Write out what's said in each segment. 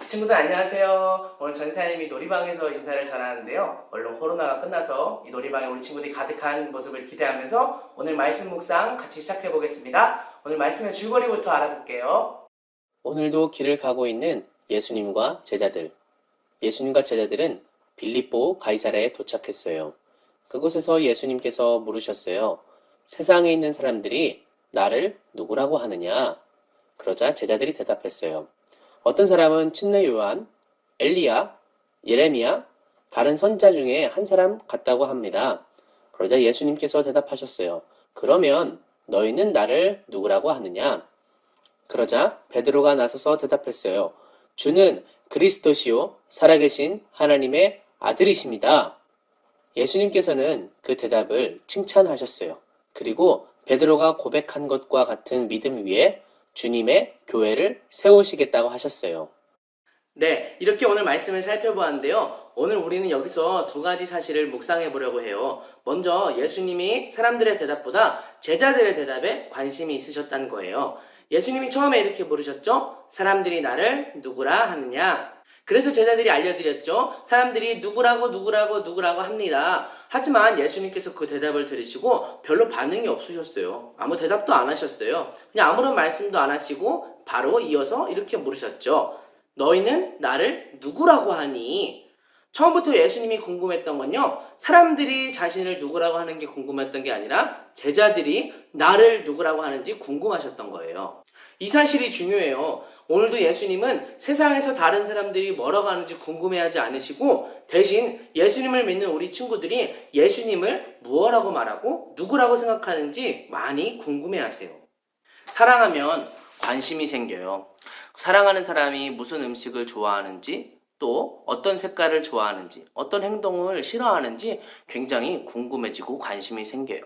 친구들 안녕하세요. 오늘 전사님이 놀이방에서 인사를 전하는데요. 얼른 코로나가 끝나서 이 놀이방에 우리 친구들이 가득한 모습을 기대하면서 오늘 말씀 묵상 같이 시작해 보겠습니다. 오늘 말씀의 줄거리부터 알아볼게요. 오늘도 길을 가고 있는 예수님과 제자들. 예수님과 제자들은 빌립보 가이사랴에 도착했어요. 그곳에서 예수님께서 물으셨어요. 세상에 있는 사람들이 나를 누구라고 하느냐? 그러자 제자들이 대답했어요. 어떤 사람은 침례 요한, 엘리야, 예레미야, 다른 선지자 중에 한 사람 같다고 합니다. 그러자 예수님께서 대답하셨어요. 그러면 너희는 나를 누구라고 하느냐? 그러자 베드로가 나서서 대답했어요. 주는 그리스도시요 살아계신 하나님의 아들이십니다. 예수님께서는 그 대답을 칭찬하셨어요. 그리고 베드로가 고백한 것과 같은 믿음 위에 주님의 교회를 세우시겠다고 하셨어요. 네, 이렇게 오늘 말씀을 살펴보았는데요. 오늘 우리는 여기서 두 가지 사실을 묵상해 보려고 해요. 먼저 예수님이 사람들의 대답보다 제자들의 대답에 관심이 있으셨다는 거예요. 예수님이 처음에 이렇게 물으셨죠? 사람들이 나를 누구라 하느냐? 그래서 제자들이 알려드렸죠. 사람들이 누구라고 합니다. 하지만 예수님께서 그 대답을 들으시고 별로 반응이 없으셨어요. 아무 대답도 안 하셨어요. 그냥 아무런 말씀도 안 하시고 바로 이어서 이렇게 물으셨죠. 너희는 나를 누구라고 하니? 처음부터 예수님이 궁금했던 건요. 사람들이 자신을 누구라고 하는 게 궁금했던 게 아니라 제자들이 나를 누구라고 하는지 궁금하셨던 거예요. 이 사실이 중요해요. 오늘도 예수님은 세상에서 다른 사람들이 뭐라고 하는지 궁금해하지 않으시고 대신 예수님을 믿는 우리 친구들이 예수님을 무엇라고 말하고 누구라고 생각하는지 많이 궁금해하세요. 사랑하면 관심이 생겨요. 사랑하는 사람이 무슨 음식을 좋아하는지 또 어떤 색깔을 좋아하는지 어떤 행동을 싫어하는지 굉장히 궁금해지고 관심이 생겨요.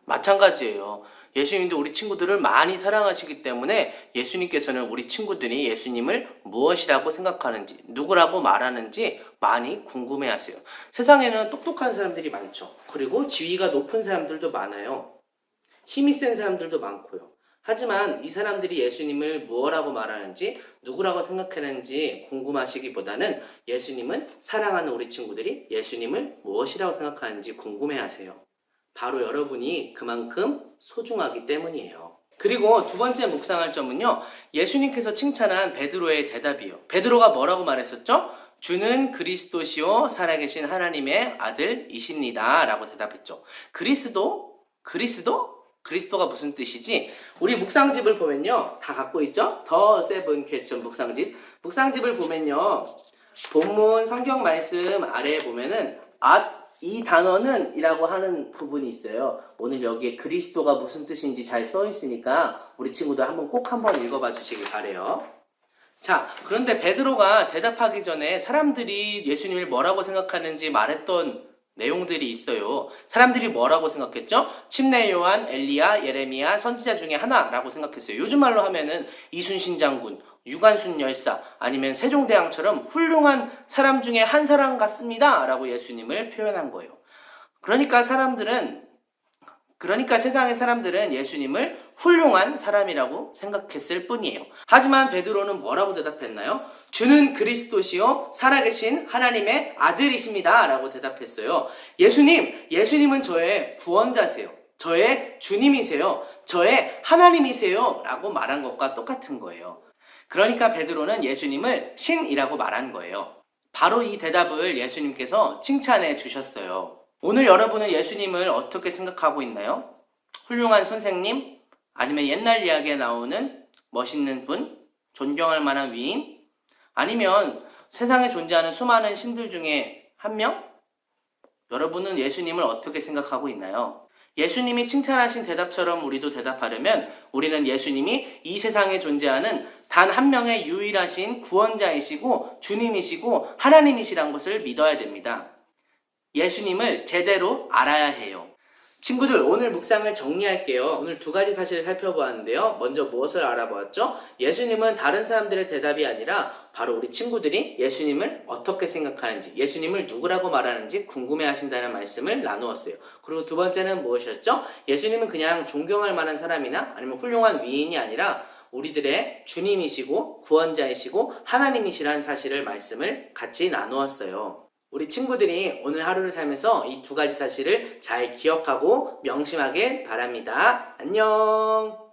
마찬가지예요. 예수님도 우리 친구들을 많이 사랑하시기 때문에 예수님께서는 우리 친구들이 예수님을 무엇이라고 생각하는지 누구라고 말하는지 많이 궁금해하세요. 세상에는 똑똑한 사람들이 많죠. 그리고 지위가 높은 사람들도 많아요. 힘이 센 사람들도 많고요. 하지만 이 사람들이 예수님을 무엇라고 말하는지 누구라고 생각하는지 궁금하시기보다는 예수님은 사랑하는 우리 친구들이 예수님을 무엇이라고 생각하는지 궁금해하세요. 바로 여러분이 그만큼 소중하기 때문이에요. 그리고 두 번째 묵상할 점은요. 예수님께서 칭찬한 베드로의 대답이요. 베드로가 뭐라고 말했었죠? 주는 그리스도시요 살아계신 하나님의 아들이십니다 라고 대답했죠. 그리스도가 무슨 뜻이지? 우리 묵상집을 보면요. 다 갖고 있죠? 더 세븐 퀘스천 묵상집을 보면요. 본문 성경 말씀 아래에 보면은 이 단어는 이라고 하는 부분이 있어요. 오늘 여기에 그리스도가 무슨 뜻인지 잘 써 있으니까 우리 친구들 꼭 한번 읽어봐 주시기 바래요. 자, 그런데 베드로가 대답하기 전에 사람들이 예수님을 뭐라고 생각하는지 말했던 내용들이 있어요. 사람들이 뭐라고 생각했죠? 침례 요한, 엘리야, 예레미야, 선지자 중에 하나라고 생각했어요. 요즘 말로 하면은 이순신 장군, 유관순 열사, 아니면 세종대왕처럼 훌륭한 사람 중에 한 사람 같습니다 라고 예수님을 표현한 거예요. 그러니까 세상의 사람들은 예수님을 훌륭한 사람이라고 생각했을 뿐이에요. 하지만 베드로는 뭐라고 대답했나요? 주는 그리스도시요 살아계신 하나님의 아들이십니다 라고 대답했어요. 예수님은 저의 구원자세요. 저의 주님이세요. 저의 하나님이세요 라고 말한 것과 똑같은 거예요. 그러니까 베드로는 예수님을 신이라고 말한 거예요. 바로 이 대답을 예수님께서 칭찬해 주셨어요. 오늘 여러분은 예수님을 어떻게 생각하고 있나요? 훌륭한 선생님? 아니면 옛날 이야기에 나오는 멋있는 분? 존경할 만한 위인? 아니면 세상에 존재하는 수많은 신들 중에 한 명? 여러분은 예수님을 어떻게 생각하고 있나요? 예수님이 칭찬하신 대답처럼 우리도 대답하려면 우리는 예수님이 이 세상에 존재하는 단 한 명의 유일하신 구원자이시고 주님이시고 하나님이시란 것을 믿어야 됩니다. 예수님을 제대로 알아야 해요. 친구들, 오늘 묵상을 정리할게요. 오늘 두 가지 사실을 살펴보았는데요. 먼저 무엇을 알아보았죠? 예수님은 다른 사람들의 대답이 아니라 바로 우리 친구들이 예수님을 어떻게 생각하는지, 예수님을 누구라고 말하는지 궁금해하신다는 말씀을 나누었어요. 그리고 두 번째는 무엇이었죠? 예수님은 그냥 존경할 만한 사람이나 아니면 훌륭한 위인이 아니라 우리들의 주님이시고 구원자이시고 하나님이시라는 사실을 말씀을 같이 나누었어요. 우리 친구들이 오늘 하루를 살면서 이 두 가지 사실을 잘 기억하고 명심하길 바랍니다. 안녕!